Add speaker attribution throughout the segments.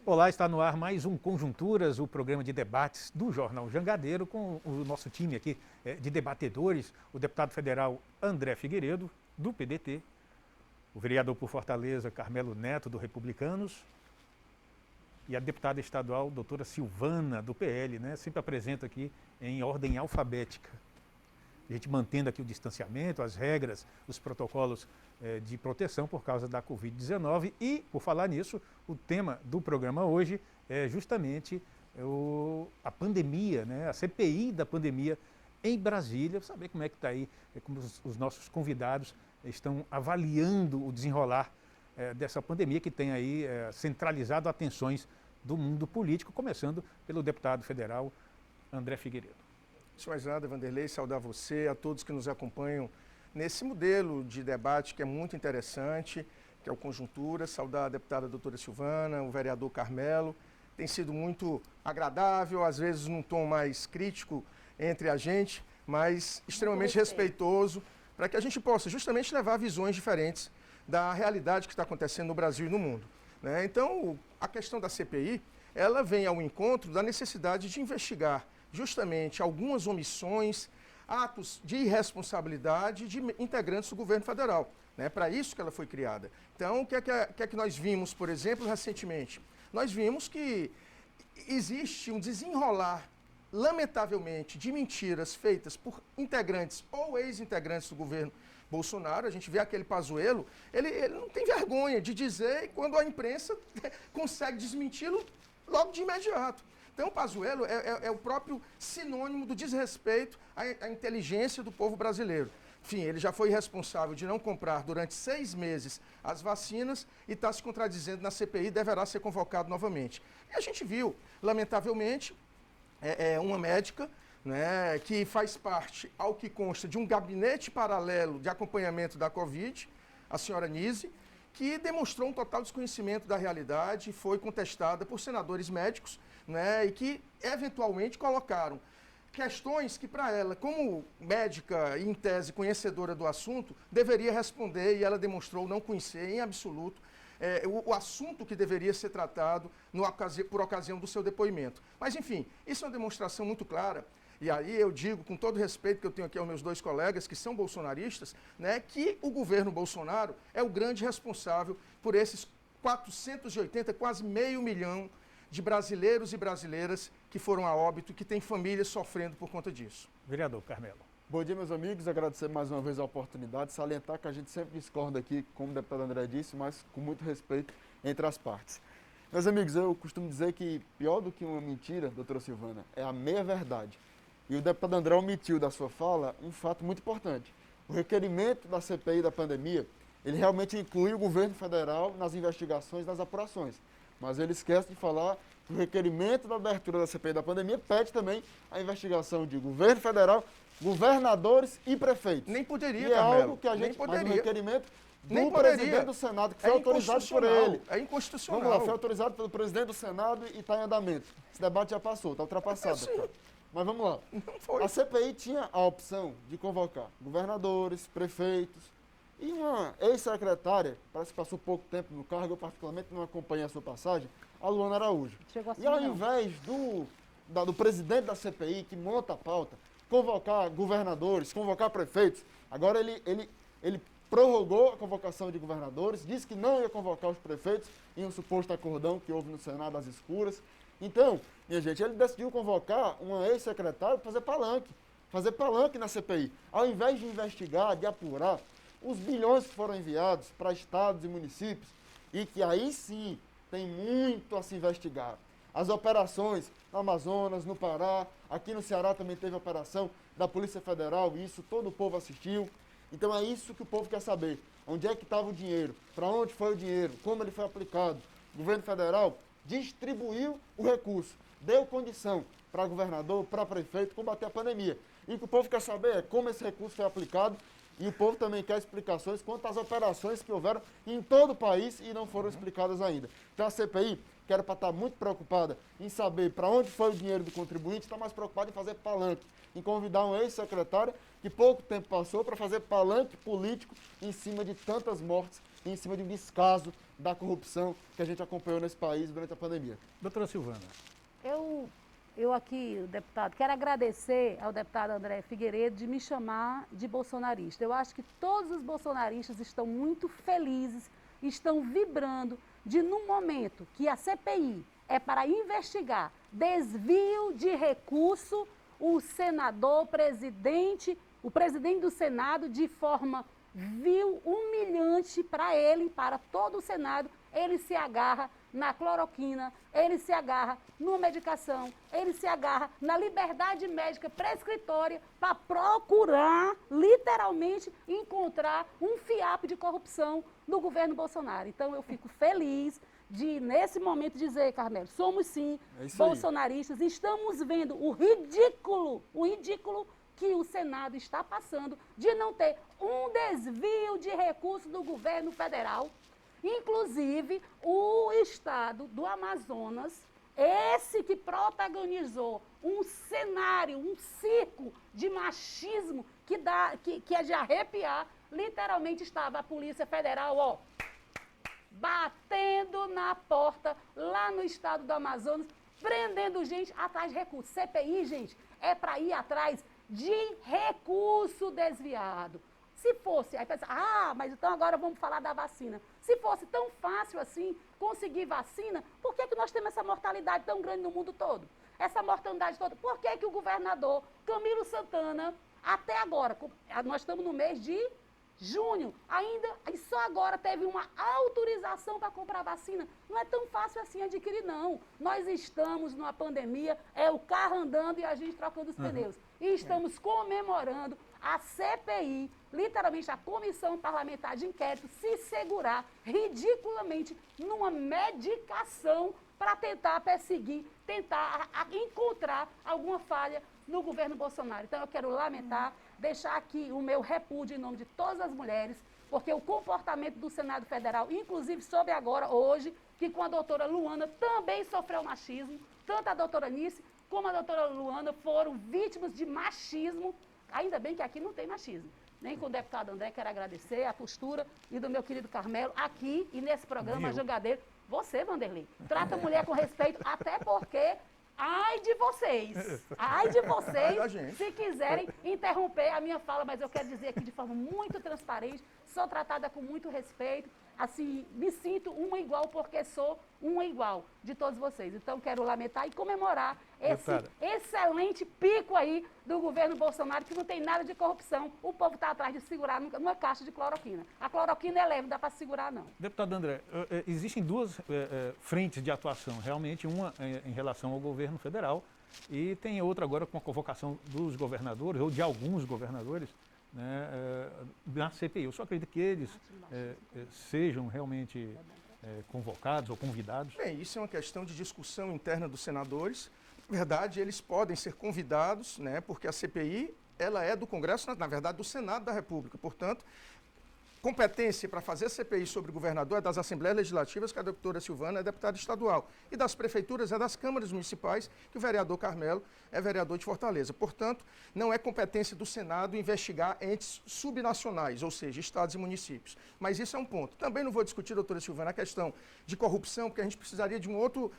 Speaker 1: Olá, está no ar mais um Conjunturas, o programa de debates do Jornal Jangadeiro, com o nosso time aqui de debatedores, o deputado federal André Figueiredo, do PDT, o vereador por Fortaleza, Carmelo Neto, do Republicanos, e a deputada estadual, doutora Silvana, do PL, né? Sempre apresento aqui em ordem alfabética. A gente mantendo aqui o distanciamento, as regras, os protocolos de proteção por causa da Covid-19. E, por falar nisso, o tema do programa hoje é justamente a pandemia, né? A CPI da pandemia em Brasília. Saber como é que está aí, como os nossos convidados estão avaliando o desenrolar dessa pandemia que tem aí centralizado atenções do mundo político, começando pelo deputado federal André Figueiredo.
Speaker 2: Antes de mais nada, Vanderlei, saudar você, a todos que nos acompanham nesse modelo de debate que é muito interessante, que é o Conjuntura, saudar a deputada doutora Silvana, o vereador Carmelo. Tem sido muito agradável, às vezes num tom mais crítico entre a gente, mas extremamente respeitoso, para que a gente possa justamente levar visões diferentes da realidade que está acontecendo no Brasil e no mundo, né? Então, a questão da CPI, ela vem ao encontro da necessidade de investigar justamente algumas omissões, atos de irresponsabilidade de integrantes do governo federal, né? Para isso que ela foi criada. Então, o que é que nós vimos, por exemplo, recentemente? Nós vimos que existe um desenrolar, lamentavelmente, de mentiras feitas por integrantes ou ex-integrantes do governo Bolsonaro. A gente vê aquele Pazuello, ele não tem vergonha de dizer, e quando a imprensa consegue desmenti-lo logo de imediato. Então, o Pazuello é o próprio sinônimo do desrespeito à inteligência do povo brasileiro. Enfim, ele já foi responsável de não comprar durante 6 meses as vacinas e está se contradizendo na CPI, deverá ser convocado novamente. E a gente viu, lamentavelmente, uma médica, né, que faz parte, ao que consta, de um gabinete paralelo de acompanhamento da Covid, a senhora Nise, que demonstrou um total desconhecimento da realidade, foi contestada por senadores médicos, né, e que eventualmente colocaram questões que para ela, como médica e em tese conhecedora do assunto, deveria responder, e ela demonstrou não conhecer em absoluto o assunto que deveria ser tratado por ocasião do seu depoimento. Mas enfim, isso é uma demonstração muito clara. E aí eu digo, com todo o respeito que eu tenho aqui aos meus dois colegas, que são bolsonaristas, né, que o governo Bolsonaro é o grande responsável por esses 480, quase meio milhão de brasileiros e brasileiras que foram a óbito, que têm famílias sofrendo por conta disso.
Speaker 1: Vereador Carmelo.
Speaker 3: Bom dia, meus amigos. Agradecer mais uma vez a oportunidade, salientar que a gente sempre discorda aqui, como o deputado André disse, mas com muito respeito entre as partes. Meus amigos, eu costumo dizer que pior do que uma mentira, doutora Silvana, é a meia-verdade. E o deputado André omitiu da sua fala um fato muito importante. O requerimento da CPI da pandemia, ele realmente inclui o governo federal nas investigações, nas apurações. Mas ele esquece de falar que o requerimento da abertura da CPI da pandemia pede também a investigação de governo federal, governadores e prefeitos.
Speaker 2: Nem poderia,
Speaker 3: e é
Speaker 2: Carmelo,
Speaker 3: algo que a gente faz no requerimento do presidente do Senado, que foi autorizado por ele.
Speaker 2: É inconstitucional.
Speaker 3: Vamos lá, foi autorizado pelo presidente do Senado e está em andamento. Esse debate já passou, está ultrapassado. Mas vamos lá. A CPI tinha a opção de convocar governadores, prefeitos e uma ex-secretária, parece que passou pouco tempo no cargo, eu particularmente não acompanhei a sua passagem, a Luana Araújo.
Speaker 4: Assim,
Speaker 3: e ao invés do presidente da CPI, que monta a pauta, convocar governadores, convocar prefeitos, agora ele prorrogou a convocação de governadores, disse que não ia convocar os prefeitos em um suposto acordão que houve no Senado às escuras. Então, minha gente, ele decidiu convocar uma ex-secretária para fazer palanque na CPI. Ao invés de investigar, de apurar os bilhões que foram enviados para estados e municípios, e que aí sim tem muito a se investigar. As operações no Amazonas, no Pará, aqui no Ceará também teve operação da Polícia Federal, e isso todo o povo assistiu. Então é isso que o povo quer saber. Onde é que estava o dinheiro? Para onde foi o dinheiro? Como ele foi aplicado? O governo federal distribuiu o recurso, deu condição para governador, para prefeito combater a pandemia. E o que o povo quer saber é como esse recurso foi aplicado, e o povo também quer explicações quanto às operações que houveram em todo o país e não foram explicadas ainda. Então a CPI, que era para estar muito preocupada em saber para onde foi o dinheiro do contribuinte, está mais preocupada em fazer palanque, em convidar uma ex-secretária que pouco tempo passou para fazer palanque político em cima de tantas mortes, em cima de um descaso da corrupção que a gente acompanhou nesse país durante a pandemia.
Speaker 1: Doutora Silvana.
Speaker 4: Eu aqui, deputado, quero agradecer ao deputado André Figueiredo de me chamar de bolsonarista. Eu acho que todos os bolsonaristas estão muito felizes, estão vibrando de, num momento que a CPI é para investigar desvio de recurso, o senador, o presidente do Senado, de forma vil, humilhante para ele, para todo o Senado, ele se agarra na cloroquina, ele se agarra numa medicação, ele se agarra na liberdade médica prescritória para procurar, literalmente, encontrar um fiapo de corrupção no governo Bolsonaro. Então, eu fico feliz de, nesse momento, dizer, Carmelo, somos sim bolsonaristas, estamos vendo o ridículo que o Senado está passando de não ter um desvio de recursos do governo federal. Inclusive, o estado do Amazonas, esse que protagonizou um cenário, um circo de machismo que é de arrepiar, literalmente estava a Polícia Federal, ó, batendo na porta lá no estado do Amazonas, prendendo gente atrás de recursos. CPI, gente, é para ir atrás de recurso desviado. Se fosse, aí pensa, mas então agora vamos falar da vacina. Se fosse tão fácil assim conseguir vacina, por que nós temos essa mortalidade tão grande no mundo todo? Essa mortalidade toda. Por que o governador Camilo Santana, até agora, nós estamos no mês de junho, ainda, e só agora teve uma autorização para comprar vacina? Não é tão fácil assim adquirir, não. Nós estamos numa pandemia, é o carro andando e a gente trocando os pneus. E estamos comemorando a CPI, literalmente a Comissão Parlamentar de Inquérito, se segurar ridiculamente numa medicação para tentar perseguir, tentar encontrar alguma falha no governo Bolsonaro. Então, eu quero lamentar, deixar aqui o meu repúdio em nome de todas as mulheres, porque o comportamento do Senado Federal, inclusive soube agora, hoje, que com a doutora Luana também sofreu machismo, tanto a doutora Nice como a doutora Luana foram vítimas de machismo. Ainda bem que aqui não tem machismo. Nem com o deputado André, quero agradecer a postura e do meu querido Carmelo, aqui e nesse programa Jangadeiro. Você, Vanderlei, trata a mulher com respeito, até porque, ai de vocês, se quiserem interromper a minha fala, mas eu quero dizer aqui de forma muito transparente, sou tratada com muito respeito, assim, me sinto uma igual porque sou uma igual de todos vocês. Então, quero lamentar e comemorar esse excelente pico aí do governo Bolsonaro, que não tem nada de corrupção. O povo está atrás de segurar numa caixa de cloroquina. A cloroquina é leve, não dá para segurar, não.
Speaker 1: Deputado André, existem duas frentes de atuação, realmente, uma em relação ao governo federal e tem outra agora com a convocação dos governadores, ou de alguns governadores, né, na CPI. Eu só acredito que eles sejam realmente convocados ou convidados.
Speaker 2: Bem, isso é uma questão de discussão interna dos senadores. Na verdade, eles podem ser convidados, né, porque a CPI ela é do Congresso, na verdade, do Senado da República. Portanto, competência para fazer CPI sobre o governador é das Assembleias Legislativas, que a doutora Silvana é deputada estadual, e das prefeituras é das câmaras municipais, que o vereador Carmelo é vereador de Fortaleza. Portanto, não é competência do Senado investigar entes subnacionais, ou seja, estados e municípios. Mas isso é um ponto. Também não vou discutir, doutora Silvana, a questão de corrupção, porque a gente precisaria de um outro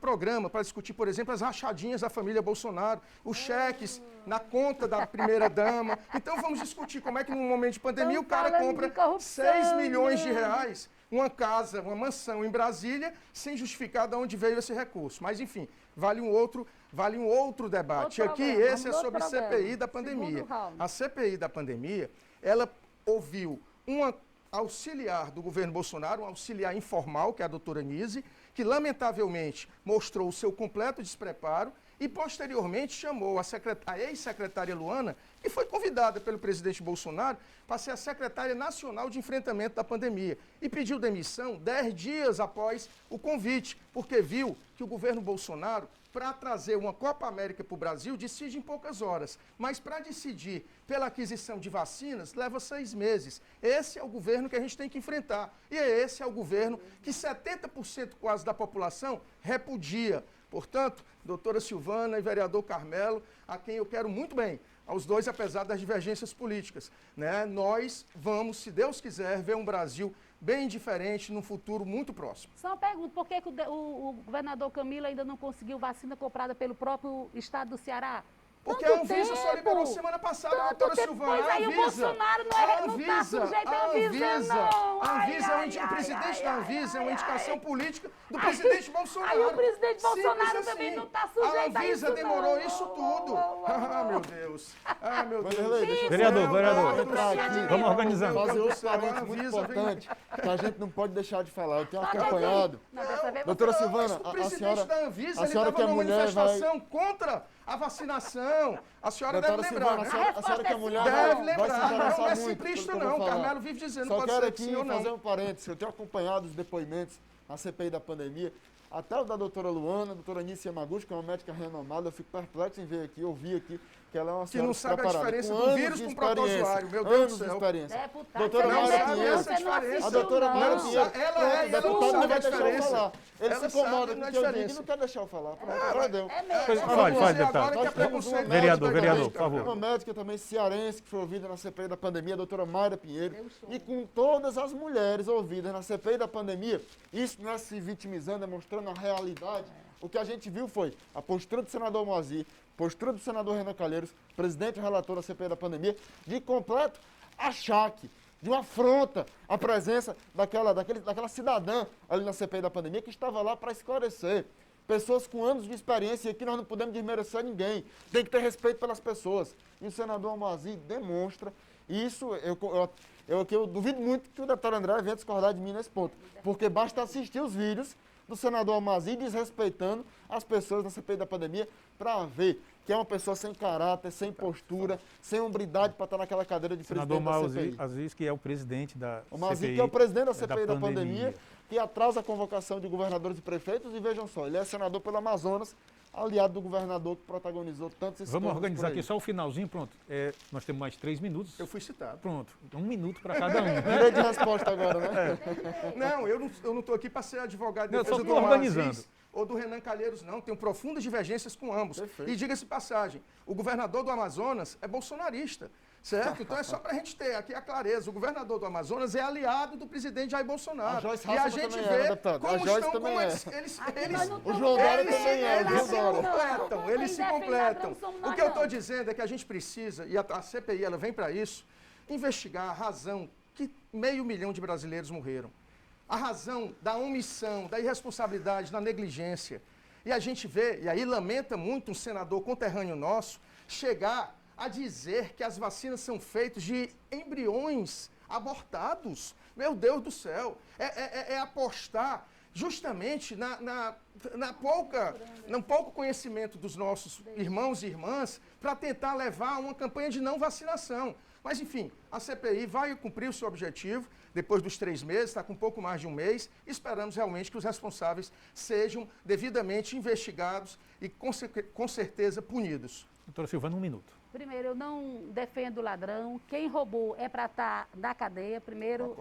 Speaker 2: programa para discutir, por exemplo, as rachadinhas da família Bolsonaro, os cheques na conta da primeira-dama. Então, vamos discutir como é que, num momento de pandemia, o cara compra 6 milhões de reais, uma casa, uma mansão em Brasília, sem justificar de onde veio esse recurso. Mas, enfim, vale um outro debate. Aqui, esse é sobre a CPI da pandemia. A CPI da pandemia, ela ouviu uma auxiliar do governo Bolsonaro, um auxiliar informal, que é a doutora Nise, que lamentavelmente mostrou o seu completo despreparo e posteriormente chamou a ex-secretária Luana, que foi convidada pelo presidente Bolsonaro para ser a secretária nacional de enfrentamento da pandemia e pediu demissão 10 dias após o convite, porque viu que o governo Bolsonaro, para trazer uma Copa América para o Brasil, decide em poucas horas, mas para decidir pela aquisição de vacinas, leva 6 meses. Esse é o governo que a gente tem que enfrentar. E esse é o governo que 70% quase da população repudia. Portanto, doutora Silvana e vereador Carmelo, a quem eu quero muito bem, aos dois, apesar das divergências políticas, né? Nós vamos, se Deus quiser, ver um Brasil bem diferente num futuro muito próximo.
Speaker 4: Só uma pergunta, por que o governador Camilo ainda não conseguiu vacina comprada pelo próprio estado do Ceará?
Speaker 2: Porque a Anvisa só liberou semana passada, doutora Silvana.
Speaker 4: Pois aí o Bolsonaro não está sujeito à Anvisa, não.
Speaker 2: A Anvisa, o presidente da Anvisa é uma indicação política do presidente Bolsonaro.
Speaker 4: Aí o presidente Bolsonaro
Speaker 2: Simples
Speaker 4: também
Speaker 2: assim.
Speaker 4: não está sujeito a isso,
Speaker 2: A Anvisa demorou isso tudo. Ah, meu Deus. Ah, meu Deus.
Speaker 1: Vereador,
Speaker 3: Vamos
Speaker 1: organizando.
Speaker 3: Fazer outro parênteses muito importante, que a gente não pode deixar de falar. Eu tenho acompanhado. Doutora Silvana,
Speaker 2: O
Speaker 3: a
Speaker 2: presidente da Anvisa, ele
Speaker 3: senhora
Speaker 2: estava
Speaker 3: que é
Speaker 2: numa
Speaker 3: mulher vai...
Speaker 2: manifestação contra a vacinação. A senhora
Speaker 3: Doutora
Speaker 2: deve lembrar,
Speaker 3: Silvana,
Speaker 2: né?
Speaker 3: a senhora que é mulher
Speaker 2: Deve
Speaker 3: vai se
Speaker 2: lembrar. Não
Speaker 3: interessar
Speaker 2: é
Speaker 3: muito
Speaker 2: simplista,
Speaker 3: pelo que eu
Speaker 2: não.
Speaker 3: vou
Speaker 2: O
Speaker 3: falar.
Speaker 2: Carmelo vive dizendo,
Speaker 3: Só
Speaker 2: pode
Speaker 3: quero
Speaker 2: ser que sim
Speaker 3: aqui
Speaker 2: ou não.
Speaker 3: fazer um parênteses. Eu tenho acompanhado os depoimentos na CPI da pandemia, até o da doutora Luana, a doutora Nícia Yamaguchi, que é uma médica renomada. Eu fico perplexo em ver aqui, ouvir aqui, que ela é uma
Speaker 2: Que
Speaker 3: senhora
Speaker 2: não sabe a
Speaker 3: preparada,
Speaker 2: diferença
Speaker 3: com
Speaker 2: do
Speaker 3: anos
Speaker 2: vírus
Speaker 3: de
Speaker 2: com o
Speaker 3: experiência,
Speaker 2: protozoário, meu Deus
Speaker 3: anos
Speaker 2: do
Speaker 3: de
Speaker 2: céu.
Speaker 3: experiência.
Speaker 4: Deputado,
Speaker 3: Doutora
Speaker 4: você não
Speaker 3: Mayra
Speaker 4: sabe,
Speaker 3: Pinheiro,
Speaker 4: você não assistiu,
Speaker 3: a doutora
Speaker 4: não.
Speaker 3: Mayra Pinheiro,
Speaker 2: Ela
Speaker 3: pronto,
Speaker 2: é,
Speaker 3: o
Speaker 2: e ela não
Speaker 3: deputado
Speaker 2: sabe
Speaker 3: não vai
Speaker 2: a
Speaker 3: deixar eu
Speaker 2: diferença.
Speaker 3: falar. Ele
Speaker 2: Ela
Speaker 3: se incomoda
Speaker 2: sabe
Speaker 3: com o
Speaker 2: a
Speaker 3: que eu digo e
Speaker 2: diferença.
Speaker 3: não quer deixar eu falar. Pronto, agora deu.
Speaker 4: É mesmo.
Speaker 1: Pois,
Speaker 4: é
Speaker 1: fale,
Speaker 4: mesmo.
Speaker 1: fale, deputado.
Speaker 2: Agora que é
Speaker 3: Nós temos
Speaker 2: preconceito.
Speaker 3: uma
Speaker 1: Vereador,
Speaker 3: médica
Speaker 1: vereador,
Speaker 3: também,
Speaker 1: por favor.
Speaker 3: uma médica também cearense que foi ouvida na CPI da pandemia, a doutora Mayra Pinheiro, e com todas as mulheres ouvidas na CPI da pandemia, isso não é se vitimizando, é mostrando a realidade. O que a gente viu foi a postura do senador Moazir, postura do senador Renan Calheiros, presidente e relator da CPI da pandemia, de completo achaque, de uma afronta à presença daquela cidadã ali na CPI da pandemia que estava lá para esclarecer. Pessoas com anos de experiência, e aqui nós não podemos desmerecer ninguém. Tem que ter respeito pelas pessoas. E o senador Moazir demonstra isso. Eu duvido muito que o deputado André venha discordar de mim nesse ponto. Porque basta assistir os vídeos do senador Moazir desrespeitando as pessoas da CPI da pandemia para ver que é uma pessoa sem caráter, sem postura, sem hombridade para estar naquela cadeira de
Speaker 1: Senador
Speaker 3: presidente da CPI.
Speaker 1: Aziz, que é o presidente da
Speaker 3: O Moazir,
Speaker 1: CPI,
Speaker 3: que é o presidente da CPI da pandemia, que atrasa a convocação de governadores e prefeitos. E vejam só, ele é senador pelo Amazonas, aliado do governador que protagonizou tantos esses
Speaker 1: Vamos organizar aqui só o finalzinho, pronto. Nós temos mais 3 minutos.
Speaker 2: Eu fui citado.
Speaker 1: Pronto, 1 minuto para cada um.
Speaker 3: Direito de resposta agora, né?
Speaker 2: Não, eu não estou aqui para ser advogado de
Speaker 1: Não,
Speaker 2: defesa
Speaker 1: só
Speaker 2: do
Speaker 1: tô organizando.
Speaker 2: Aziz ou do Renan Calheiros, não. Tenho profundas divergências com ambos.
Speaker 3: Perfeito.
Speaker 2: E diga-se passagem, o governador do Amazonas é bolsonarista, certo? Então é só para a gente ter aqui a clareza. O governador do Amazonas é aliado do presidente Jair Bolsonaro.
Speaker 3: A Joyce
Speaker 2: E a
Speaker 3: Hasselman
Speaker 2: gente
Speaker 3: também é,
Speaker 2: vê
Speaker 3: deputado.
Speaker 2: como
Speaker 3: A Joyce
Speaker 2: estão,
Speaker 3: também
Speaker 2: como
Speaker 3: é.
Speaker 2: eles
Speaker 3: O João Dória também é, o João Dória.
Speaker 2: eles se completam. O que eu estou dizendo é que a gente precisa, e a CPI ela vem para isso, investigar a razão que 500 mil de brasileiros morreram. A razão da omissão, da irresponsabilidade, da negligência. E a gente vê, e aí lamenta muito um senador conterrâneo nosso, chegar a dizer que as vacinas são feitas de embriões abortados. Meu Deus do céu! É apostar justamente no pouco conhecimento dos nossos irmãos e irmãs para tentar levar uma campanha de não vacinação. Mas, enfim, a CPI vai cumprir o seu objetivo depois dos 3 meses, está com um pouco mais de 1 mês. Esperamos realmente que os responsáveis sejam devidamente investigados e, com certeza, punidos.
Speaker 1: Doutora Silvana, 1 minuto.
Speaker 4: Primeiro, eu não defendo o ladrão. Quem roubou é para estar na cadeia. Primeiro,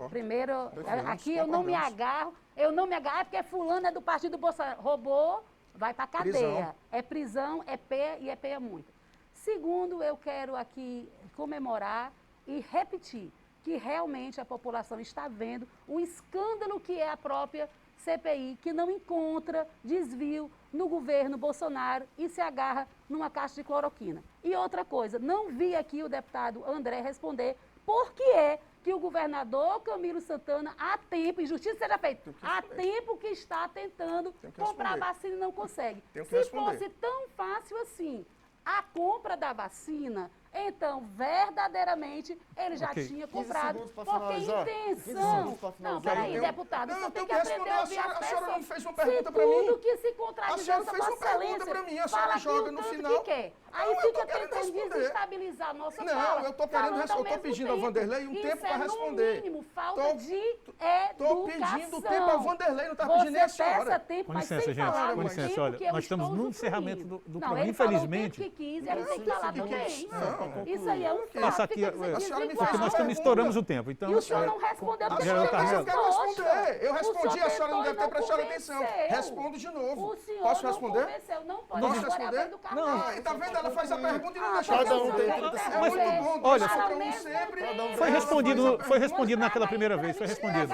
Speaker 4: aqui eu não me agarro. Eu não me agarro porque fulano é do partido do Bolsonaro. Roubou, vai para a cadeia.
Speaker 2: Prisão.
Speaker 4: É prisão, é pé e é pé muito. Segundo, eu quero aqui comemorar e repetir que realmente a população está vendo o escândalo que é a própria CPI, que não encontra desvio no governo Bolsonaro e se agarra numa caixa de cloroquina. E outra coisa, não vi aqui o deputado André responder por que é que o governador Camilo Santana, há tempo, e justiça seja feita, há tempo que está tentando comprar vacina e não consegue. Se fosse tão fácil assim a compra da vacina, então, verdadeiramente, ele já tinha comprado. Porque intenção... Não, peraí, deputado, você tem que aprender a ouvir as pessoas.
Speaker 2: A senhora não fez uma pergunta para mim.
Speaker 4: Se tudo que se contradizer,
Speaker 2: fez uma pergunta para mim, a senhora joga no final.
Speaker 4: Que quer. Aí fica tentando desestabilizar a nossa fala.
Speaker 2: Não, eu estou pedindo ao Vanderlei um tempo para responder.
Speaker 4: No mínimo, falta de educação.
Speaker 2: Estou pedindo tempo ao Vanderlei, não está pedindo nem a senhora.
Speaker 4: Você peça tempo, mas sem falar
Speaker 1: com licença, olha, nós estamos no encerramento do programa, infelizmente.
Speaker 4: Ele tem que falar do que quis, ele tem que falar também.
Speaker 2: Não.
Speaker 4: Isso aí é um fato.
Speaker 1: Passa aqui,
Speaker 4: Fica
Speaker 1: a
Speaker 4: dizendo
Speaker 2: senhora me
Speaker 4: desigual.
Speaker 2: fez
Speaker 1: Porque nós
Speaker 2: pergunta.
Speaker 1: estouramos o tempo. Então,
Speaker 4: E o senhor não respondeu porque
Speaker 1: General
Speaker 4: não
Speaker 1: Carmelo.
Speaker 2: Eu quero responder. Eu
Speaker 4: O
Speaker 2: respondi,
Speaker 4: senhor
Speaker 2: a senhora não
Speaker 4: tentou
Speaker 2: deve
Speaker 4: e
Speaker 2: ter
Speaker 4: não
Speaker 2: prestado atenção.
Speaker 4: convenceu.
Speaker 2: Respondo de novo.
Speaker 4: O senhor
Speaker 2: Posso
Speaker 4: não
Speaker 2: responder?
Speaker 4: convenceu. Não pode
Speaker 2: Posso
Speaker 4: agora é a
Speaker 2: responder?
Speaker 4: vez do Carmelo.
Speaker 2: Ah, tá vendo? Ela faz a pergunta e não deixa
Speaker 3: cada
Speaker 2: eu
Speaker 3: um tem 30
Speaker 2: É
Speaker 3: segundos.
Speaker 2: muito bom.
Speaker 1: Olha,
Speaker 2: Dois contra um sempre.
Speaker 1: foi respondido naquela primeira vez. Foi respondido.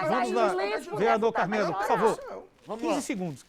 Speaker 1: Vamos lá, vereador Carmelo, por favor.
Speaker 3: Vamos lá.
Speaker 1: 15 segundos.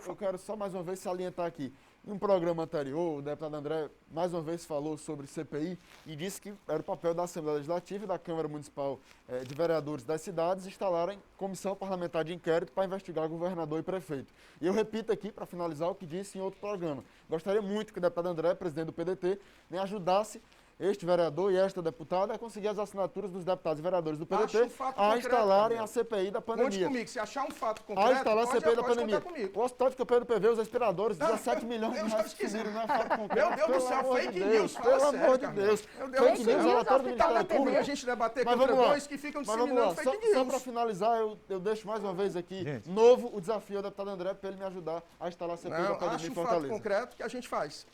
Speaker 3: Eu quero só mais uma vez salientar aqui. Em um programa anterior, o deputado André mais uma vez falou sobre CPI e disse que era o papel da Assembleia Legislativa e da Câmara Municipal de Vereadores das cidades instalarem comissão parlamentar de inquérito para investigar governador e prefeito. E eu repito aqui, para finalizar, o que disse em outro programa. Gostaria muito que o deputado André, presidente do PDT, me ajudasse este vereador e esta deputada a conseguir as assinaturas dos deputados e vereadores do PDT
Speaker 2: Acho um fato
Speaker 3: a
Speaker 2: concreto,
Speaker 3: instalarem
Speaker 2: Carmelo.
Speaker 3: a CPI da
Speaker 2: Conte
Speaker 3: pandemia.
Speaker 2: comigo. Se achar um fato
Speaker 3: A
Speaker 2: concreto,
Speaker 3: instalar a CPI da
Speaker 2: pode
Speaker 3: pandemia.
Speaker 2: contar comigo.
Speaker 3: O hospital de campanha do PV, os respiradores, 17 milhões de
Speaker 2: Deus
Speaker 3: reais
Speaker 2: quiser.
Speaker 3: conseguiram, não é fato concreto.
Speaker 2: Meu Deus do
Speaker 3: Pelo
Speaker 2: céu,
Speaker 3: amor
Speaker 2: fake
Speaker 3: de
Speaker 2: news,
Speaker 3: Deus,
Speaker 2: fala
Speaker 3: pelo
Speaker 2: sério,
Speaker 3: amor de
Speaker 2: Carmelo.
Speaker 3: Deus.
Speaker 2: Meu Deus
Speaker 3: Fake
Speaker 2: do
Speaker 3: news,
Speaker 2: céu.
Speaker 3: relatório do
Speaker 4: Hospital
Speaker 3: Ministério
Speaker 4: da
Speaker 2: É
Speaker 4: TV.
Speaker 2: comum a
Speaker 3: Público.
Speaker 2: gente debater
Speaker 3: Mas
Speaker 2: contra
Speaker 3: vamos lá.
Speaker 2: dois que ficam
Speaker 3: Mas vamos
Speaker 2: disseminando
Speaker 3: lá,
Speaker 2: fake
Speaker 3: só
Speaker 2: news.
Speaker 3: para finalizar, eu deixo mais uma vez aqui,
Speaker 1: Gente.
Speaker 3: novo o desafio ao deputado André para ele me ajudar a instalar a CPI da
Speaker 2: Não,
Speaker 3: pandemia
Speaker 2: acho
Speaker 3: em
Speaker 2: um fato
Speaker 3: Fortaleza.
Speaker 2: concreto que a gente faz.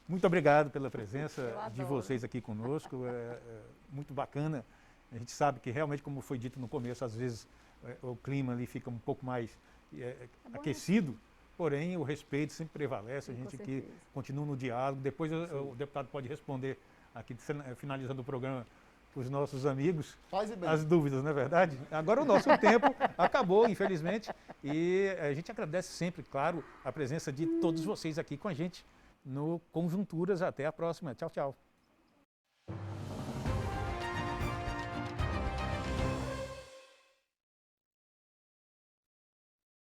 Speaker 1: Muito obrigado pela presença de
Speaker 4: adoro.
Speaker 1: vocês aqui conosco. É muito bacana. A gente sabe que realmente, como foi dito no começo, às vezes o clima ali fica um pouco mais aquecido, porém o respeito sempre prevalece. A
Speaker 4: Sim,
Speaker 1: gente
Speaker 4: com
Speaker 1: aqui
Speaker 4: certeza.
Speaker 1: continua no diálogo. Depois o deputado pode responder aqui, finalizando o programa, para os nossos amigos,
Speaker 3: Paz e bem.
Speaker 1: as dúvidas, não é verdade? Agora o nosso tempo acabou, infelizmente, e a gente agradece sempre, claro, a presença de todos vocês aqui com a gente no Conjunturas. Até a próxima. Tchau, tchau.